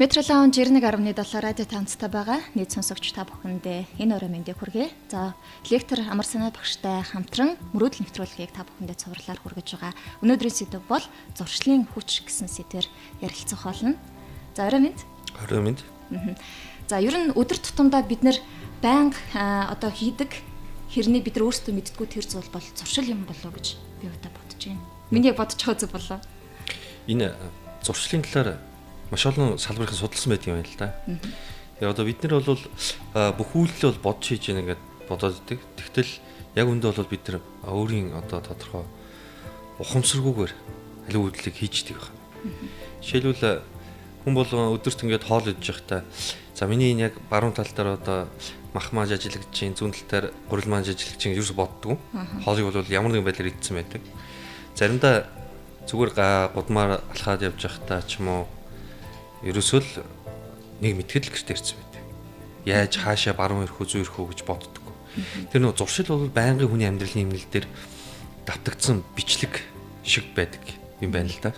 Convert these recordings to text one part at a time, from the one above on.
Метролаун 91.7 радио таамцтай байгаа. Нийт сонсогч та бүхэндээ энэ өрөө мэндийг хүргэе. За, лектор Амар санаа багштай хамтран мөрөөдөл нэвтрүүлгийг та бүхэндээ цувралаар хүргэж байгаа. Өнөөдрийн сэдэв бол зуршлын хүч гэсэн сэдвээр ярилцах болно. За, өрөө мэнд. Өрөө мэнд. За, ер нь өдөр тутамдаа бид нэр байнга хийдэг хэрний бид нар өөрсдөө мэддэггүй тэр зүйл бол зуршил юм болоо гэж би удаа бодож байна. Миний бодож байгаа зүйл болоо. Энэ зуршлын талаар маш олон салбарын судалсан байдаг юм байна л да. Тэгээ одоо бид нар бол бүх үйлдэл бол бодож хийж яана гэдээ бодоод идэг. Тэгтэл яг үндэ бол бид нар өөрийн тодорхой ухамсаргүйгээр аливаа үйлдэлийг хийждэг байна. Жишээлбэл хүн болгон өдөрт ингээд хоол идэж байхдаа за миний энэ яг баруун тал дээр мах мааж ажиллаж чинь, зүүн тал дээр гурил мааж ажиллаж чинь юу ч боддгоо. Хоолыг бол ямар нэгэн байдлаар идсэн байдаг. Заримдаа зүгээр гудмаар алхаад явж байхдаа ч юм уу ерөөсөө л нэг мэтгэл гэртээ ирсэн байдаг. Яаж хаашаа баруун ирэх үү, зүүн ирэх үү гэж боддоггүй. Тэр нөгөө зуршил бол байнгын хүний амьдралын эмнэлэл дээр давтагдсан бичлэг шиг байдаг юм байна л да.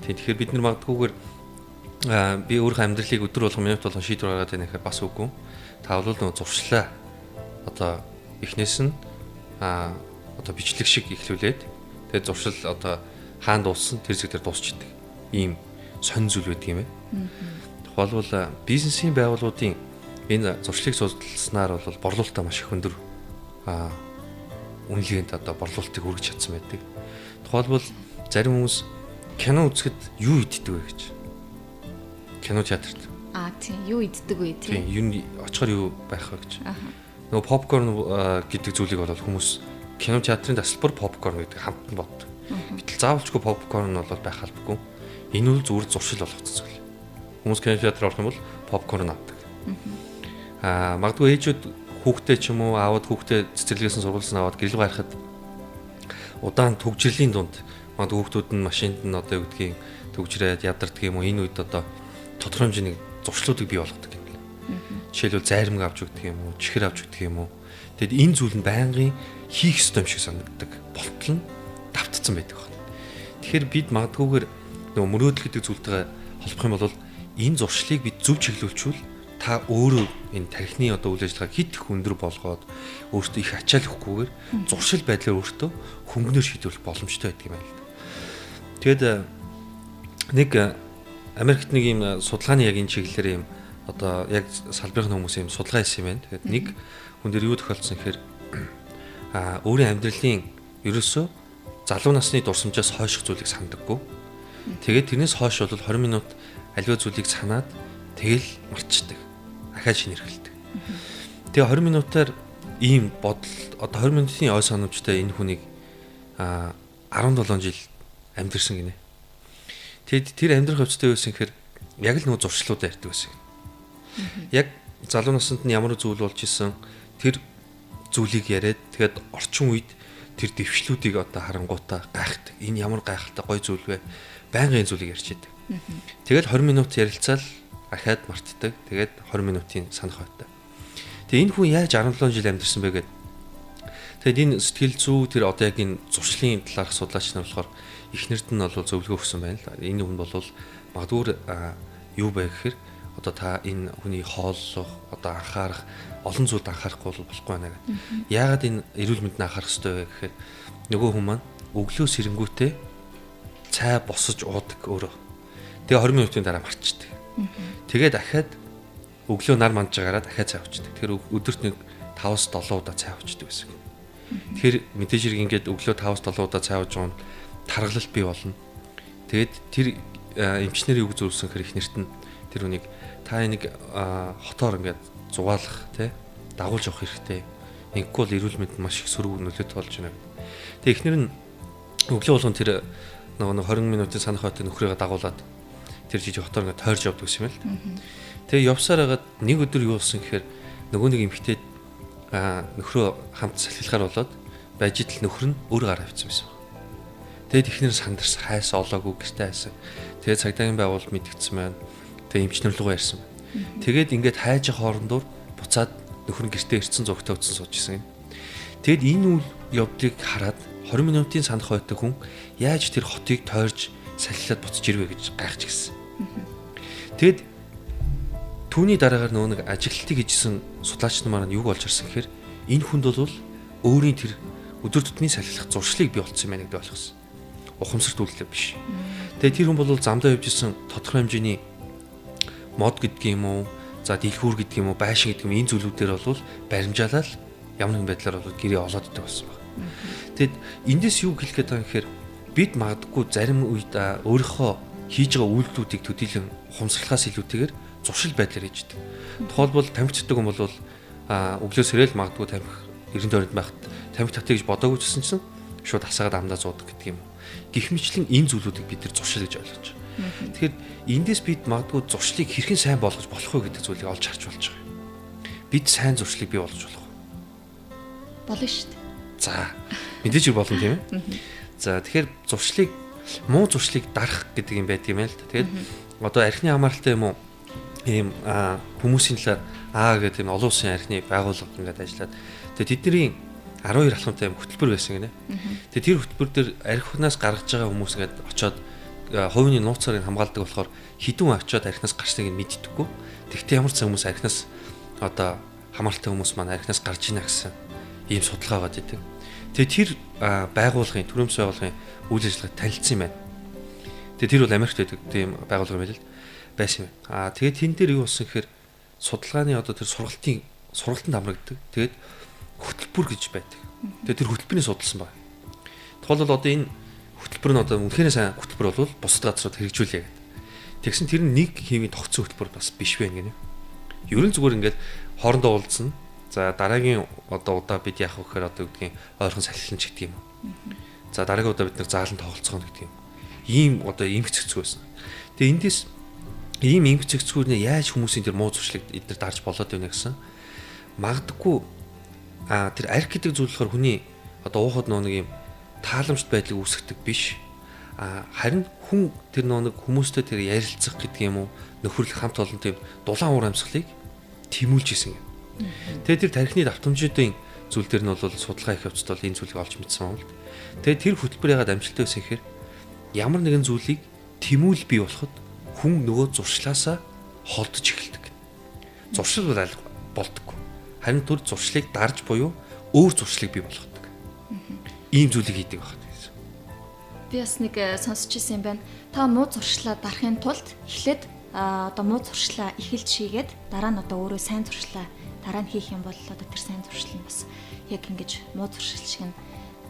Тэгэхээр бид нар магадгүйгээр би өөрийнхөө амьдралыг өдөр болгон минут болгон шийдвэр гаргаад байна гэхээр бас үгүй. Та бол нөгөө зуршлаа эхнээс нь бичлэг шиг эхлүүлээд тэгээд зуршил хаан дууссан тэр зэг дээр дуусчихдаг. Ийм сонь зүйл байдаг юм байна. Тухайлбал бизнесийн байгууллагуудын энэ зуршлыг судалснаар бол борлуулалтаа маш их өндөр үнэлгээнд борлуулалтыг хүргэж чадсан байдаг. Тухайлбал зарим хүмүүс кино үзэхэд юу иддэг вэ гэж. Кино театрт. Тийм юу иддэг вэ тийм. Юу очихоор юу байх вэ гэж. Нөгөө попкорн гэдэг зүйлийг бол хүмүүс кино театрын тасалбар попкорн гэдэг хамтан боддог. Гэтэл заавалчгүй попкорн бол байх албагүй. Энэ үл зүгээр зуршил болгоцсон зүйл. Хүмүүс кино театр орох юм бол попкорн авдаг. Магадгүй ээжүүд хүүхдээ ч юм уу аавд хүүхдээ цэцэрлэгээс сургуулсан аваад гэрэл гарахад удаан төгжрлийн дунд магадгүй хүүхдүүд нь машинд нь юу гэдгийг төгжрээд ядардаг юм уу энэ үед тодорхой хэмжээний зуршлуудыг бий болгодог юм байна. Жишээлбэл зайрамг авч өгдөг юм уу, чихэр авч өгдөг юм уу. Тэгэд энэ зүйл нь байнгын хийх ёстой юм шиг санагддаг. Болтол нь давтцсан байдаг байна. Тэгэхээр бид магадгүйгээр нөгөө мөрөөдөл гэдэг зүйлтэйгээ холбох юм бол энэ зуршлыг бид зөв чиглүүлчихвэл та өөрөө энэ тархины үйл ажиллагааг хит их өндөр болгоод өөртөө их ачааллахгүйгээр зуршил байдлаар өөртөө хөнгөнөөр шийдвэрлэх боломжтой байдаг юм байна л да. Тэгэд нэг Америкт нэг юм судалгааны яг энэ чиглэлээр юм яг салбарын хүмүүс юм судалгаа хийсэн юм байна. Тэгэд нэг хүн дээр юу тохиолдсон гэхээр өөрийн амьдралын ерөөсөө залуу насны дурсамжаас хойших зүйлийг сандаггүй. Тэгээд тэрнээс хойш бол 20 минут аливаа зүйлийг санаад тэгэл марчдаг. Ахаа шинэрхэлдэг. Тэгээ 20 минутаар ийм бодол 20 минутын ой санамжтай энэ хүнийг 17 жил амьдэрсэн гинэ. Тэгэд тэр амьдрах хөвцтэй байсан гэхээр яг л нөгөө зуршлуудаа ярьдаг байсан. Яг залуу наснд нь ямар зүйл болж исэн тэр зүйлийг яриад тэгээд орчин үед тэр дэвшлүүдийг харангуйтаа гайхдаг. Энэ ямар гайхалтай гоё зүйл вэ? Байнгын зүйлийг ярьж идэг. Тэгээд 20 минут ярилцаал ахаад мартдаг. Тэгээд 20 минутын санах байтай. Тэгээ энэ хүн яаж 17 жил амьдэрсэн бэ гэд. Тэгээд энэ сэтгэл зүй тэр яг энэ зуршлын талаарх судлаач нар болохоор эхнэрд нь бол зөвлөгөө өгсөн байна л да. Энэ хүн бол магадгүй юу бэ гэхээр та энэ хүний хооллох, анхаарах, олон зүйлд анхаарахгүй болохгүй байна гэдэг. Яагаад энэ эрүүл мэндэд анхаарах хэрэгтэй вэ гэхээр нөгөө хүн маань өглөө сэрэнгүүтээ цай босож уудаг өөрөө. Тэгээ 20 минутын дараа марчдаг. Тэгээ дахиад өглөө нар манжаагаараа дахиад цай уучдаг. Тэгэхээр өдөрт нэг 5-7 удаа цай уучдаг гэсэн. Тэгэхээр мэдээж хэрэг ингээд өглөө 5-7 удаа цай ууж байгаа нь таргалалт бий болно. Тэгээд тэр эмчнэр юу зөвлөсөн хэрэг ихнэрт нь тэр үнийг та энийг хотоор ингээд зугаалах дагуулж явах хэрэгтэй. Ингэхгүй бол эрүүл мэндэд маш их сөрөг нөлөөтэй болж байна. Тэгээ ихнэр нь өглөө болгон тэр нөгөө 20 минутын санах байтай нөхрийгээ дагуулад тэр жижиг хотоор ингээд тойрж явдаг гэсэн юм л. Тэгээ явсаар хагаад нэг өдөр юу болсон гэхээр нөгөө нэг эмэгтэй нөхрөө хамт салхилахаар болоод байж идэл нөхөр нь өөр гараа авчихсан байсан. Тэгээд ихнэр сандарсан хайс олоогүй гэртээ хайсан. Тэгээд цагдаагийн байгууллага мэдгдсэн байна. Тэгээд эмчнэр рүү ярьсан. Тэгээд ингээд хайж хоорондоор буцаад нөхөр нь гэртээ ирсэн зургтаа утсан сууж исэн. Тэгэд энэ үйл явдлыг хараад 20 минутын санах байтай хүн яаж тэр хотыг тойрж салхилаад буцаж ирвэ гэж гайхаж гисэн. Тэгэд түүний дараагаар нөгөө нэг ажиглалтыг хийжсэн судлаач нар маань юу болж ирсэн гэхээр энэ хүнд бол өөрийн тэр өдөр тутмын салхилах зуршлыг бий болцсон юм байна гэдэг ойлгосон. Ухамсарт үйлдэл биш. Тэгээ тэр хүн бол замдаа явж исэн тодорхой хэмжээний мод гэдэг юм уу, за дэлгүүр гэдэг юм уу, байшин гэдэг юм энэ зүйлүүдээр бол баримжаалал ямар нэгэн байдлаар бол гэрээ олоод идэх болсон байна. Тэгэд эндээс юу хэлэх гээд байгаа юм гэхээр бид магадгүй зарим үед өөрийнхөө хийж байгаа үйлдэлүүдийг төдийлөн ухамсарлахаас илүүтэйгээр зуршил байдлаар хийж идэг. Тухайлбал тамхицдаг хүн бол өглөө сэрэл магадгүй тамхи 90 тойронд байхад тамхи татъя гэж бодоогүй ч гэсэн шууд хасаагаад амдаа зуудаг гэдэг юм. Гэх мэтлэн энэ зүйлүүдийг бид нар зуршил гэж ойлгож байгаа. Тэгэхээр эндээс бид магадгүй зуршлыг хэрхэн сайн болгож болох вэ гэдэг зүйлийг олж харж болж байгаа. Бид сайн зуршлыг бий болгож болох уу? Болно шүү дээ. За, мэдээж болно тийм ээ. За, тэгэхээр зуршлыг муу зуршлыг дарах гэдэг юм байдаг юм л да. Тэгээд одоо архины хамааралтай юм уу? Ийм хүмүүсийн талаар гэдэг юм олон улсын архины байгууллага ингээд ажиллаад тэгээд тэдний 12 алхамтай юм хөтөлбөр байсан гинэ. Тэгээд тэр хөтөлбөр дээр архинаас гаргаж байгаа хүмүүс ингээд очоод хувийн нууцаар хамгаалдаг болохоор хідүүн очоод архинаас гарсныг нь мэддэггүй. Тэгвэл ямар ч хүмүүс архинаас одоо хамааралтай хүмүүс маань архинаас гарч ийна гэсэн ийм судалгаа байгаа гэдэг. Тэгээд тэр байгууллагын төрөмс байгууллагын үйл ажиллагааг танилцсан юм байна. Тэгээд тэр бол Америкт байдаг тийм байгууллага юм байл л байсан юм. Тэгээд тэн дээр юу болсон гэхээр судалгааны одоо тэр сургалтанд хамрагддаг. Тэгээд хөтөлбөр гэж байдаг. Тэгээд тэр хөтөлбөрийг судалсан байна. Тухайлбал одоо энэ хөтөлбөр нь одоо үнэхээр сайн хөтөлбөр бол бусад газрууд хэрэгжүүлээ гэдэг. Тэгсэн тэр нь нэг хэвийн тогтсон хөтөлбөр бас биш байх гинэ. Ерөн зүгээр ингээд хоорондоо уулзсан. За дараагийн одоо удаа бид яах вэ гэхээр одоо гэдгийг ойрхон салхилна ч гэдэг юм. За дараагийн удаа бид нар заалан тоглоцгоно гэдэг юм. Ийм одоо ийм хэцүү байсан. Тэгээ эндээс ийм хэцүүрнээ яаж хүмүүсийн тэр муу зуршлыг эдгээр дарж болоод байна гэсэн. Магадгүй тэр арх гэдэг зүйл болохоор хүний одоо уухад нэг юм тааламжт байдлыг үүсгдэг биш. Харин хүн тэр нэг хүмүүстэй тэр ярилцах гэдэг юм уу нөхөрлөх хамт олон тийм дулаан уур амьсгалыг тэмүүлж исэн юм. Тэгээ тэр тархины давтамжуудын зүйл дээр нь бол судалгаа их явцад бол энэ зүйлийг олж мэдсэн юм л. Тэгээ тэр хөтөлбөр ягаад амжилттай байсан гэхээр ямар нэгэн зүйлийг тэмүүл бий болоход хүн нөгөө зуршлаасаа холдож эхэлдэг. Зуршил болдоггүй. Харин түр зуршлыг дарж буюу өөр зуршлыг бий болгодог. Ийм зүйлийг хийдэг байна гэсэн. Би бас нэг сонсч ирсэн юм байна. Та муу зуршлаа дарахын тулд эхлээд одоо муу зуршлаа эхэлж хийгээд дараа нь одоо өөрөө сайн зуршлаа дараа нь хийх юм бол одоо тэр сайн зуршил нь бас яг ингэж муу зуршил шиг нь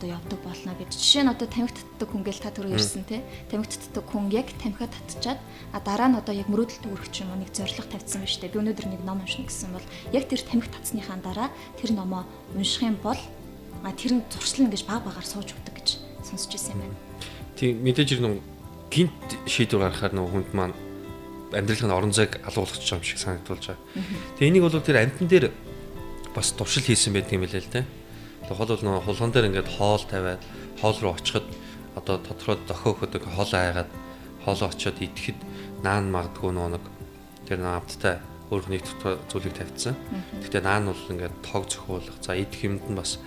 одоо явдаг болно гэж. Жишээ нь одоо тамхи татдаг хүн гээл та түрүү ирсэн те. Тамхи татдаг хүн яг тамхиа татчаад дараа нь одоо яг мөрөөдөлт үүрэх юм нэг зорилго тавьсан байна шүү дээ. Би өнөөдөр нэг ном уншина гэсэн бол яг тэр тамхи татсныхаа дараа тэр номоо унших юм бол тэр нь зуршил нь гэж баг багаар сууж өгдөг гэж сонсч ирсэн юм байна. Тийм мэдээж нэг гинт шийдвэр гаргахаар нэг хүнд маань амьдралын орон зайг алуулах ч юм шиг санагдуулж байгаа. Тэгээ энийг бол тэр амтан дээр бас туршил хийсэн байдаг юм билээ л те. Тухайлбал нэг хулган дээр ингээд хоол тавиад хоол руу очиход одоо тодорхой дохиоход хоол айгаад хоолоо очиод идэхэд наан магадгүй нэг тэр амттай өөр нэг зүйлийг тавьчихсан. Гэхдээ наан бол ингээд тог зөхиулах. За идэх юмд нь бас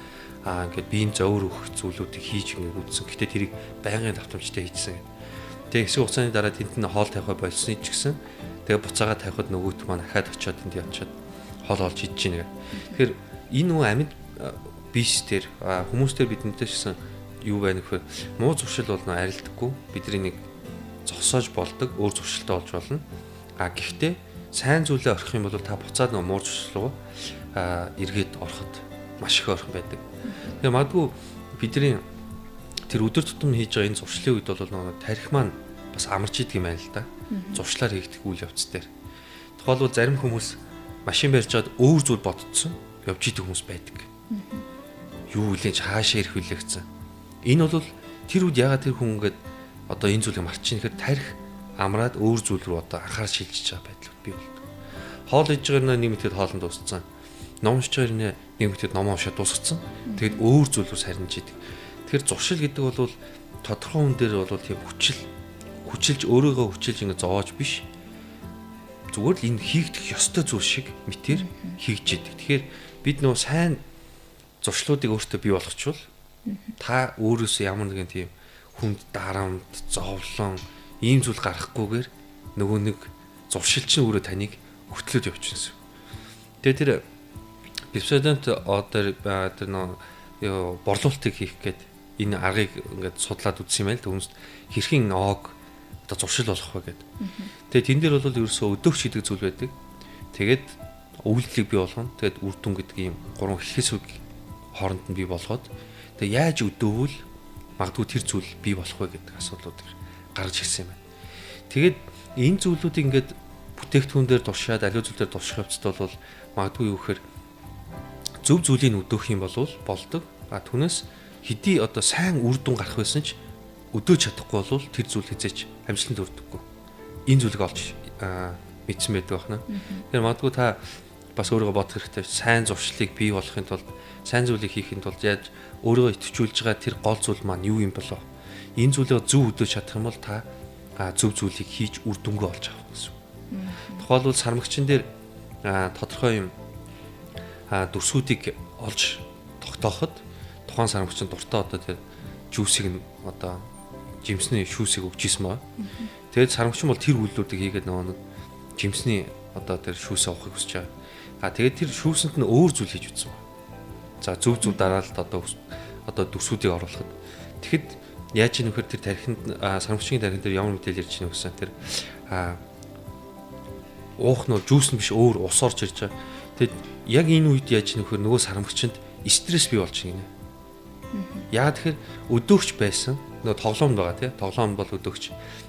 ингээд биеийн зөөр өгөх зүйлүүдийг хийж ингээд үзсэн. Гэхдээ тэрийг байнгын давтамжтай хийжсэн. Тэгээ хэсэг хугацааны дараа тэнд нь хоол тавих болсны ч гэсэн тэгээ буцаага тавихад нөгөөт маань ахаад очиод тэнд явчихад хоол олж идэж гинэ. Тэгэхээр энэ нөө амьд биш тэр хүмүүстээр бидэнтэй шсэн юу байна гэхээр муу зуршил бол арилдаггүй бидний нэг зогсоож болдог өөр зуршилтай болж болно. Гэхдээ сайн зүйлээ орхих юм бол та буцаад нэг муу зуршил руу эргээд ороход маш их ойрхон байдаг. Тэгээ магадгүй бидний тэр өдөр тутам хийж байгаа энэ зуршлын үед бол нэг тарих маань бас амарч идэг юм байна л да. Зуршлаар хийгдэх үйл явц дээр. Тухайлбал зарим хүмүүс машин барьж чад өөр зүйл бодцсон явж идэг хүмүүс байдаг. Юу үлээж хаашаа ирэх вүлээ гэсэн. Энэ бол тэр үед ягаад тэр хүн ингээд одоо энэ зүйлийг марчин гэхээр тарих амраад өөр зүйл рүү одоо анхаарал шилжиж байгаа байдлууд бий болдог. Хоол иж байгаа нэг мэтэд хоолнд дууссан. Ном уншиж байгаа нэг мэтэд ном уншаад дуусгацсан. Тэгэд өөр зүйл рүү сарниж идэг. Тэгэхээр зуршил гэдэг бол тодорхой хүн дээр бол тийм хүчилж өөрийгөө хүчилж ингэ зовоож биш. Зүгээр л энэ хийгдэх ёстой зүйл шиг мэтэр хийж идэг. Тэгэхээр бид нөө сайн зуршлуудыг өөртөө бий болгочвол та өөрөөсөө ямар нэгэн тийм хүнд дарамт, зовлон ийм зүйл гарахгүйгээр нөгөө нэг зуршилчин өөрөө таныг хөтлөөд явчихсан. Тэгээд тэр бипсодонт одоо тэр нөө борлуулалтыг хийх гээд энэ аргыг ингээд судлаад үзсэн юм байл. Түүнээс хэрхэн оог одоо зуршил болох вэ гэдэг. Тэгээд тэн дээр бол ерөөсөө өдөөгч гэдэг зүйл байдаг. Тэгээд үйлдэлийг бий болгоно. Тэгээд үр дүн гэдэг ийм гурван хэлхээс үг хооронд нь бий болгоод тэгээд яаж өдөөвөл магадгүй тэр зүйл бий болох вэ гэдэг асуудлууд гарч ирсэн юм байна. Тэгээд энэ зүйлүүдийг ингээд бүтээгдэхүүн дээр туршаад аливаа зүйл дээр турших явцад бол магадгүй юу гэхээр зөв зүйлийг өдөөх юм болвол болдог. Түүнээс хэдий одоо сайн үр дүн гарах байсан ч өдөөж чадахгүй бол тэр зүйл хязгаарч амжилтанд хүрдэггүй. Энэ зүйлийг олж мэдсэн байдаг байна. Тэгэхээр магадгүй та бас өөрийгөө бодох хэрэгтэй. Сайн зуршлыг бий болохын тулд, сайн зүйлийг хийхин тулд яаж өөрийгөө идэвхжүүлж байгаа тэр гол зүйл маань юу юм болоо? Энэ зүйлийг зөв өдөөж чадах юм бол та зөв зүйлийг хийж үр дүнгээ олж авах гэсэн. Тухайлбал сармагчин дээр тодорхой юм дүрсүүдийг олж тогтооход тухайн сармагчин дуртай одоо тэр жүүсийг нь одоо жимсний шүүсийг өгч ийсэн ба. Тэгээд сармагчин бол тэр үйлдэлүүдийг хийгээд нөгөө нэг жимсний одоо тэр шүүсээ авахыг хүсэж байгаа. Тэгээд тэр шүүсэнд нь өөр зүйл хийж үзсэн ба. За зөв дараалалд одоо дүрсүүдийг оруулахад. Тэгэхэд яаж ийм нөхөр тэр тархинд сармагчийн тархинд тэр ямар мэдээлэл ирж байна гэсэн тэр уух нөө жүүс нь биш өөр ус орж ирж байгаа. Тэгэд яг энэ үед яаж нөхөр нөгөө сармагчинд стресс бий болж байна. Яа тэгэхээр өдөөгч байсан нөгөө тоглоомд байгаа тий. Тоглоом бол өдөөгч.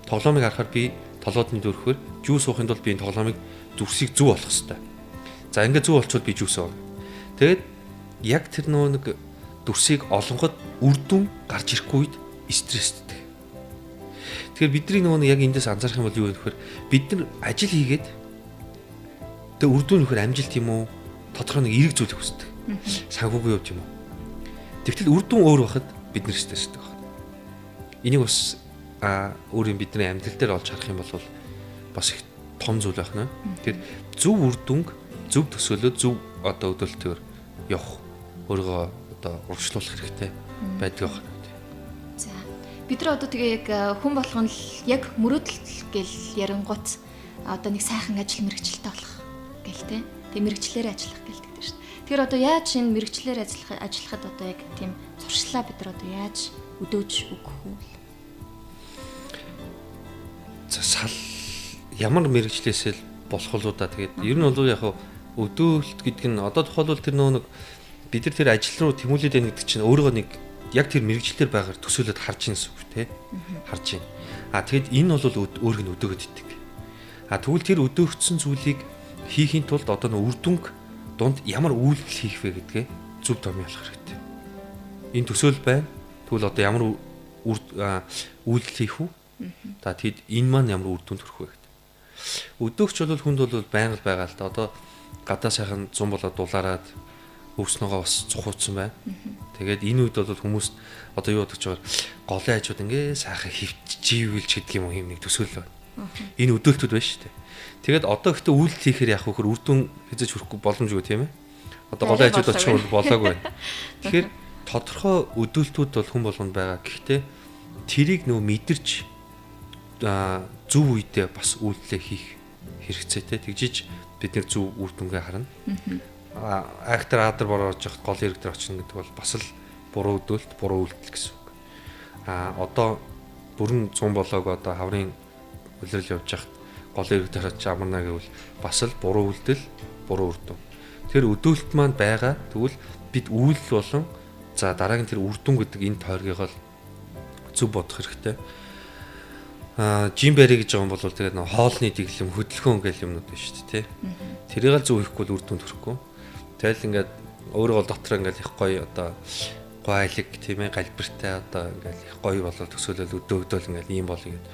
Тоглоомыг харахаар би толгойд нь дөрөхөөр жүүс уухын тулд би энэ тоглоомыг зүрсийг зүв болгох хэрэгтэй. За ингээд зүв болчихвол би жүүс ууна. Тэгээд яг тэр нөгөө нэг дүрсийг олонгод үр дүн гарч ирэхгүй үед стресстэй. Тэгэхээр бидний нөгөө яг эндээс анзаарах юм бол юу вэ гэхээр бид нар ажил хийгээд тэг үр дүн нөхөр амжилт юм уу? Тодорхой нэг эерэг зүйлийг хүсдэг. Санхүүгийн хувьд юм уу? Тэгвэл үр дүн өөр байхад бид нэр стресстэй байна. Энийг бас өөрийн бидний амьдрал дээр олж харах юм бол бас их том зүйл байна. Тэгэхээр зөв үр дүнг зөв төсөөлөө зөв одоо өдөөлтөөр явах өөрийгөө одоо урагшлуулах хэрэгтэй байдаг байна. За бид нар одоо тэгээ яг хүн болгоно л яг мөрөөдөл гэл ярингуут одоо нэг сайхан ажил мэргэжилтэй болох гэл те. Тэг мэргэжлээр ажиллах гэлдэг дээ шүү дээ. Тэгэхээр одоо яаж энэ мэргэжлээр ажиллахад одоо яг тийм зуршлаа бид нар одоо яаж өдөөж өгөх вэ? За ямар мэргэжлээсээ л болох уу да. Тэгээд ер нь бол яг өдөөлт гэдэг нь одоо тухайлбал тэр нэг бид нар тэр ажил руу тэмүүлээд байна гэдэг чинь өөрөөгөө нэг яг тэр мэргэжлэр байгаар төсөөлөд харж ийн гэсэн үг те. Харж байна. Тэгэд энэ бол өөрөг нь өдөөгд итдэг. Тэгвэл тэр өдөөгдсөн зүйлийг хийхин тулд одоо нэг үр дүнг дунд ямар үйлдэл хийх вэ гэдгээ зөв томьёолох хэрэгтэй. Энэ төсөөл байна. Тэгвэл одоо ямар үйлдэл хийх үү? Тэгэд энэ маань ямар үр дүнд хүрэх вэ гэдэг. Өдөөгч бол хүнд бол байнга байгаа л да. Одоо гадаа сайхан 100 болоод дулаарад өвснөгөө бас цухууцсан байна. Тэгээд энэ үед бол хүмүүс одоо юу бодож байгаа голын хажууд ингээ сайхан хөвчжийлж гэдэг юм уу юм нэг төсөөл байна. Энэ өдөөлтүүд байна шүү дээ. Тэгээд одоо ихтэй үйлдэл хийхээр яг хөхөр үр дүн хязгаарч хүрэхгүй боломжгүй тийм ээ. Одоо голын хажууд очих бол болоогүй байна. Тэгэхээр тодорхой өдөөлтүүд бол хүн болгонд байгаа. Гэхдээ тэрийг нөө мэдэрч зөв үедээ бас үйлдэлээ хийх хэрэгцээтэй. Тэгжиж бид нэр зөв үр дүнгээ харна. Актер адар борож явах гол хэрэг дээр очно гэдэг бол бас л буруу өдөөлт, буруу үйлдэл гэсэн үг. Одоо бүрэн 100 болоог одоо хаврын үлрэл явж хахад гол хэрэг дээр очиж амарна гэвэл бас л буруу үйлдэл, буруу үр дүн. Тэр өдөөлт маань байгаа. Тэгвэл бид үйлдэл болон за дараагийн тэр үр дүн гэдэг энэ тойргийг л зөв бодох хэрэгтэй. Жим бари гэж байгаа юм бол тэгээд хоолны дэглэм, хөдөлгөөн гэх юмнууд байна шүү дээ, тий. Тэрийг л зөв хийхгүй л үр дүнд хүрэхгүй. Тэгэл ингээд өөрөө бол дотор ингээд их гоё одоо гойлог тийм ээ галбиртай одоо ингээд их гоё болоод төсөөлөл өдөөгдөөл ингээд ийм бол ингээд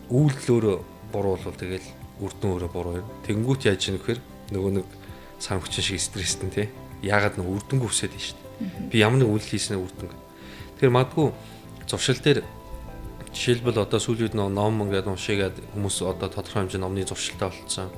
үйлдэл өөрөө буруу бол тэгэл үр дүн өөрөө буруу юм. Тэнгүүт яаж ийм вэхээр нөгөө нэг санамгчин шиг стресстэй тий. Яагаад нэг үр дүнг өсөд байна шүү дээ. Би ямар нэг үйлдэл хийснээр үр дүн. Тэгэхээр магадгүй зуршил дээр жишээлбэл одоо сүүлийн үед ном ингээд уншигээд хүмүүс одоо тодорхой хэмжээний номны зуршилтай болцсон.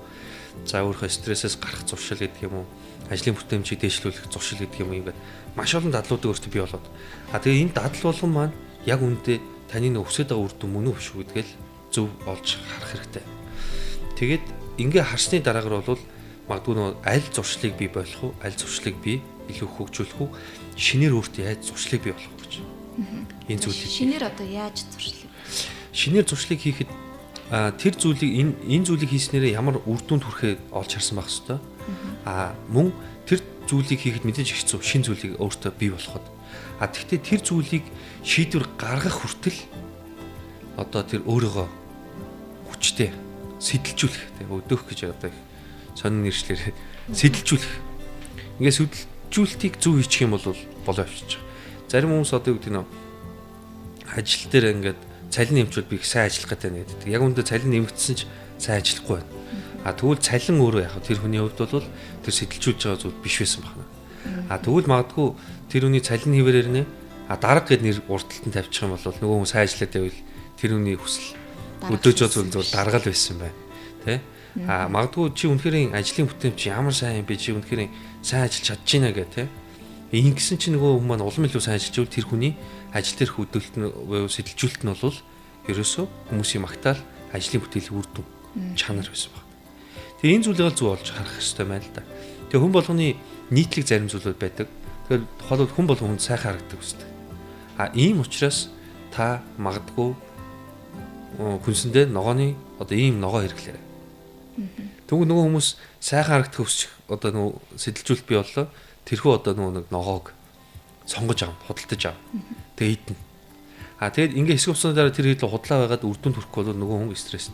За өөрийнхөө стрессээс гарах зуршил гэдэг юм уу? Ажлын бүтээмжийг дэвшлүүлэх зуршил гэдэг юм ингээд маш олон дадлуудыг өөртөө бий болоод. Тэгээ энэ дадал болгон маань яг үүндээ таны өсөд байгаа үр дүн мөн үү биш үү гэдгээл зөв олж харах хэрэгтэй. Тэгээд ингээ харсны дараагаар бол магадгүй нөө аль зуршлыг бий болох уу, аль зуршлыг бий илүү хөгжүүлэх үү, шинээр өөртөө яаж зуршлыг бий болох вэ гэж. Энэ зүйлийг шинээр одоо яаж зуршлыг? Шинээр зуршлыг хийхэд тэр зүйлийг энэ зүйлийг хийснээр ямар үр дүнд хүрэхээ олж харсан байх хэвээр. Мөн тэр зүйлийг хийхэд мэдээж хэцүү, шин зүйлийг өөртөө бий болгоход. Тэгвэл тэр зүйлийг шийдвэр гаргах хүртэл одоо тэр өөрийгөө хүчтэй сэтэлжүүлэх, тэг өдөөх гэж одоо их сонин нэршлэр сэтэлжүүлэх. Ингээд сэтэлжүүлэлтийг зөв хийчих юм бол болоо авчиж байгаа. Зарим хүмүүс одоо юу гэдэг нь ажил дээр ингээд цалин нэмчүүд би их сайн ажиллах гэдэг нь гэдэг. Яг үүндээ цалин нэмэгдсэн ч сайн ажиллахгүй байна. Тэгвэл цалин өөрөө яг тэр хүний хувьд бол тэр сэтэлжүүлж байгаа зүйл биш байсан байна. Тэгвэл магадгүй тэр хүний цалин хэвээр нэ дарга гэд нэр урталтанд тавьчих юм бол нөгөө хүн сайн ажиллаад байвал тэр хүний хүсэл өдөөжөө зүйл дарга л байсан байна. Тэ? Магадгүй чи үнэхээр ажлын бүтээмж ямар сайн юм бэ? Чи үнэхээр сайн ажиллаж чадж байна гэх тэ. Ингэсэн чи нөгөө хүмүүс маань улам илүү сайн ажиллаж байвал тэр хүний ажил дээрх хөдөлгөлт нь сэтэлжүүлэлт нь бол ерөөсөө хүмүүсийн магтаал ажлын бүтээлийн үр дүн чанар байсан баг. Тэгээ энэ зүйлийг зөв олж харах хэрэгтэй байна л да. Тэгээ хүн болгоны нийтлэг зарим зүйлүүд байдаг. Тэгэхээр тухайлбал хүн болгонд сайхан харагддаг үстэй. Ийм учраас та магадгүй хүнсэндээ ногооны одоо ийм ногоо хэрэглээрэй. Тэгвэл нөгөө хүмүүс сайхан харагдах хүсчих одоо нөгөө сэтэлжүүлэлт бий боллоо. Тэрхүү одоо нөгөө нэг ногоог сонгож авах, худалдаж авах. Тэгээ идэнэ. Тэгээд ингээ хэсэг хугацааны дараа тэр хэдл худлаа байгаад үр дүнд хүрэхгүй бол нөгөө хүн стресс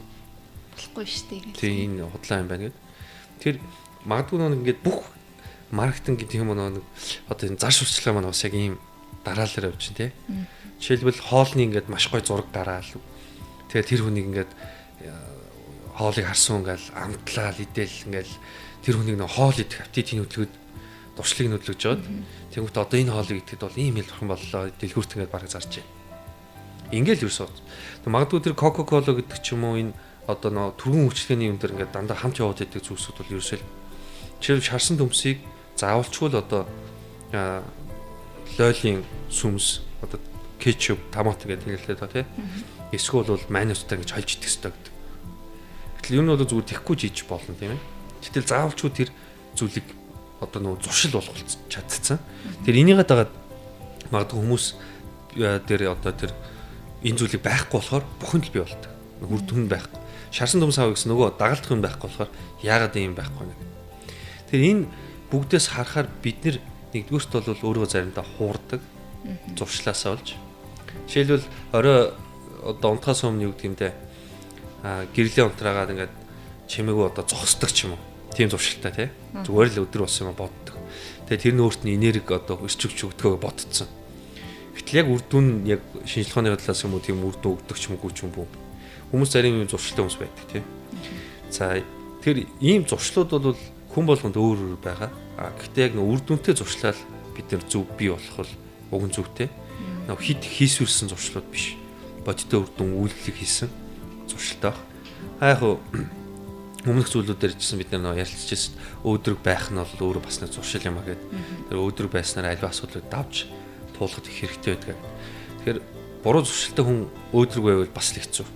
болохгүй шүү дээ. Тийм энэ худлаа юм байна гэд. Тэр магадгүй нөгөө ингээд бүх маркетинг гэдэг юм нэг одоо энэ зар сурталчилгаа маань бас яг ийм дараалал явж байна тий. Жишээлбэл хоолны ингээд маш гоё зураг гараал. Тэгээ тэр хүнийг ингээд хоолыг харсан ингээл амтлаа идэл ингээл тэр хүнийг нэг хоол идэх аппетитийн хөдөлгөөд дуршлыг нөдлөж жоод тэгвэл одоо энэ хоолыг идэхэд бол ийм хэл бурхан боллоо дэлгүүрт ингээд бараг зарж байна. Ингээл юу сууд. Магадгүй тэр Coca-Cola гэдэг ч юм уу энэ одоо нөө түргэн үйлчлэгээний юм дээр ингээд дандаа хамт яваад байдаг зүйлсүүд бол ерөөсөө жишээл шарсан төмсийг заавалчгүй л одоо лойлын сүмс одоо кетчуп, томат гэдэг хэлээ та тий. Эсвэл бол майонезтай ингэж хальж идэх хэрэгтэй гэдэг. Гэтэл юу нь бол зүгээр тэхгүй жийж болно тийм ээ. Гэтэл заавалчгүй тэр зүйлийг одоо нөгөө зуршил болгуулж чадцсан. Тэр энийгээ дагаад магадгүй хүмүүс дээр одоо тэр энэ зүйлийг байхгүй болохоор бүхэн л бий болдог. Үр дүн байхгүй. Шарсан төмс авах гэсэн нөгөө дагалдах юм байхгүй болохоор яагаад ийм байхгүй вэ? Тэр энэ бүгдээс харахаар бид нэгдүгüрт бол өөрөө заримдаа хуурдаг. Зуршлаасаа олж. Жишээлбэл орой одоо унтахаас өмнө юу гэдэг юм те гэрлийн унтраагаад ингээд чимээгөө одоо зогсдог ч юм уу. Тийм зуршилтай тий. Зүгээр л өдөр болсон юм боддог. Тэгээ тэр нөөрт нь энерги одоо өсчөж өгдөгөө бодцсон. Гэтэл яг үр дүн яг шинжилгээний бодлоос юм уу тийм үр дүн өгдөг ч юм уу ч юм уу. Хүмүүс зарим юм зуршилтай хүмүүс байдаг тий. За тэр ийм зуршлууд бол хүн болгонд өөр өөр байгаа. Гэхдээ яг нөө үр дүнтэй зуршлал бид нар зөв бий болох бол уг нь зөвтэй. Нөө хит хийсвэрсэн зуршлууд биш. Бодиттой үр дүн үйлдэл хийсэн зуршилтай баг. Яг өмнөх зүйлүүдээр чсэн бид нар ярилцчихсэн өөдрөг байх нь бол өөрөө бас нэг зуршил юм а гэдэг. Тэр өөдрөг байснаар альва асуудлыг давж туулахад их хэрэгтэй байдаг. Тэгэхээр буруу зуршилтай хүн өөдрөг байвал бас л хэцүү.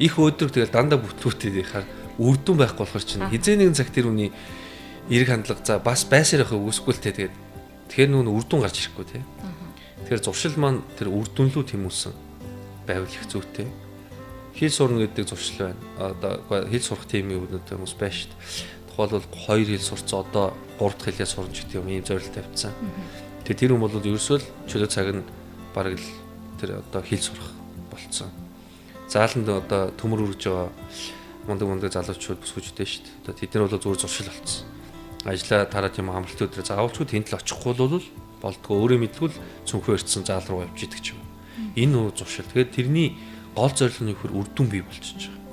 Их өөдрөг тэгэл дандаа бүтлүүтэй хаар үр дүн байхгүй болохоор чинь хизээ нэгэн цаг тэр хүний эрг хандлага за бас байсаар явах үгүйсгүй л те тэгээд тэгэхээр нүүн үр дүн гарч ирэхгүй те. Тэгэхээр зуршил маань тэр үр дүнлүү тэмүүлсэн байвал их зүйтэй. Хэл сурна гэдэг зуршил байна. Одоо хэл сурах тийм юмнууд хүмүүс байна шүү дээ. Тухайлбал 2 хэл сурцсан одоо 3 дахь хэлээ сурч гэдэг юм ийм зорилт тавьсан. Тэгээ тэр хүн бол ерөөсөө л чөлөө цаг нь бараг л тэр одоо хэл сурах болцсон. Зааланд одоо төмөр үрж байгаа мундаг залуучууд бүсгүйчтэй шүү дээ. Одоо тэд нар бол зүгээр зуршил болцсон. Ажлаа тараад юм амралтын өдрөө заавалчгүй тэнд л очихгүй бол болдгоо өөрөө мэдгүй л цүнхөө ирсэн заал руу явж идэг ч юм. Энэ нөө зуршил. Тэгэхээр тэрний гол зорилго нь ихэр үр дүн бий болчихж байгаа.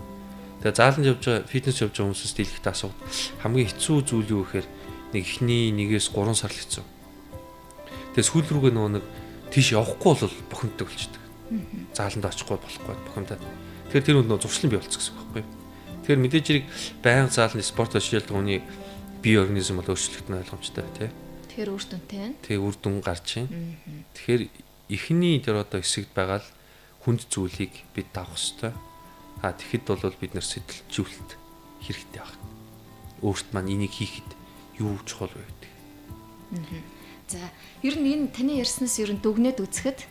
Тэгээ зааланд явж байгаа фитнес явж байгаа хүмүүсээс дийлэхтэй асуудал хамгийн хэцүү зүйл юу гэхээр нэг ихний 1-ээс 3 сар л хэцүү. Тэгээ сүүл рүүгээ нэг тийш явахгүй бол бухимддаг болчихдог. Зааланд очихгүй болохгүй бухимдаад. Тэгэхээр тэр нөө зуршлын бий болчих гэсэн үг байхгүй. Тэгэхээр мэдээж хэрэг байнга зааланд спорт ашиглах хүний бие организм бол өөрчлөлт нь ойлгомжтой тий. Тэгэхээр үр дүнтэй. Тэгээ үр дүн гарч байна. Тэгэхээр эхний тэр одоо хэсэгт байгаа л хүнд зүйлийг бид давах хэрэгтэй. Тэгэхэд бол бид нэр сэтэлжүүлэлт хэрэгтэй байна. Өөрт маань энийг хийхэд юу чухал вэ гэдэг. За ер нь энэ таны ярьснаас ер нь дүгнээд үзэхэд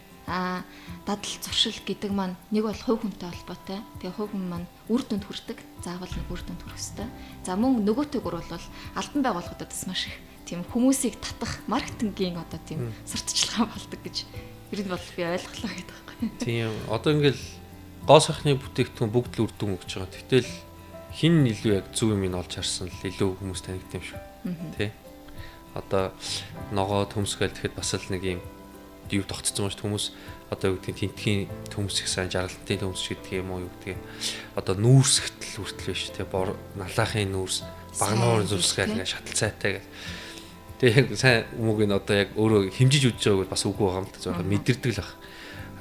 дадал зуршил гэдэг маань нэг бол хувь хүнтэй холбоотой. Тэгээ хувь хүн маань үр дүнд хүрдэг. Заавал нэг үр дүнд хүрэх ёстой. За мөн нөгөөтэйгөр бол албан байгууллагуудад бас маш их тийм хүмүүсийг татах маркетингийн одоо тийм сурталчилгаа болдог гэж ер нь бол би ойлголоо гэдэг байхгүй. Тийм одоо ингээл гоо сайхны бүтээгдэхүүн бүгд л үр дүн өгч байгаа. Гэтэл хин илүү яг зөв юм ин олж харсан л илүү хүмүүс танигд юм шүү. Тэ. Одоо ногоо төмсгөл тэгэхэд бас л нэг юм юу тогтцсон маш хүмүүс одоо юу гэдгийг тентхийн төмс их сайн жаргалтын төмс гэдэг юм уу юу гэдгийг одоо нүүрсгтэл хүртэл биш те бор налаахын нүүрс багноор зүсгээл ингээ шаталцаатай гэх. Тэгээ яг сайн хүмүүг нь одоо яг өөрөө хэмжиж үзэж байгааг бас үгүй байгаа юм л зөвхөн мэдэрдэг л баг.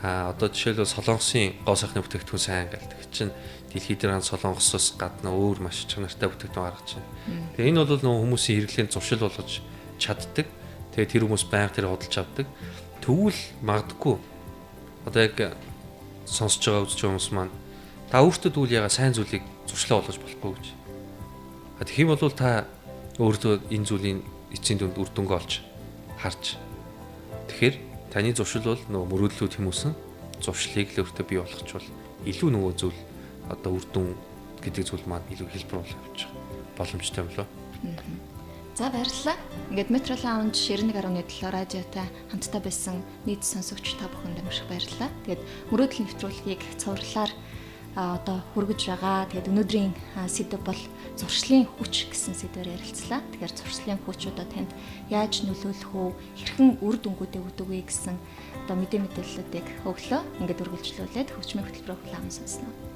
Одоо жишээлбэл солонгосын гоо сайхны бүтээгдэхүүн сайн гэл тэг чинь дэлхийд дээр солонгосоос гадна өөр маш чанартай бүтээгдэхүүн гаргаж байна. Тэгээ энэ бол нөгөө хүмүүсийн хэрэглээнд зуршил болгож чаддаг. Тэгээ тэр хүмүүс байнга тэр худалдаж авдаг. Тэгвэл магадгүй одоо яг сонсож байгаа үзэж байгаа хүмүүс маань та өөртөө тэгвэл яга сайн зүйлийг зуршлаа болгож болохгүй гэж. Тэгэх юм бол та өөртөө энэ зүйлийн эцсийн дүнд үр дүнгээ олж харж. Тэгэхээр таны зуршил бол нөгөө мөрөөдлүүд хүмүүсэн зуршлыг л өөртөө бий болгочвол илүү нөгөө зүйл одоо үр дүн гэдэг зүйл маань илүү хэлбэр болж боломжтой юм лөө. За баярлалаа. Ингээд Metro Lounge 91.7 радиотай хамтдаа байсан нийт сонсогч та бүхэнд маш их баярлалаа. Тэгээд мөрөөдөл нэвтрүүлгийг цувралаар одоо хүргэж байгаа. Тэгээд өнөөдрийн сэдэв бол зуршлын хүч гэсэн сэдвээр ярилцлаа. Тэгэхээр зуршлын хүч одоо танд яаж нөлөөлөх үү, хэрхэн үр дүнгуудыг өгдөг вэ гэсэн одоо мэдээллүүдийг өглөө. Ингээд үргэлжлүүлээд хөгжмийн хөтөлбөрөөр хүлээн сонсноо.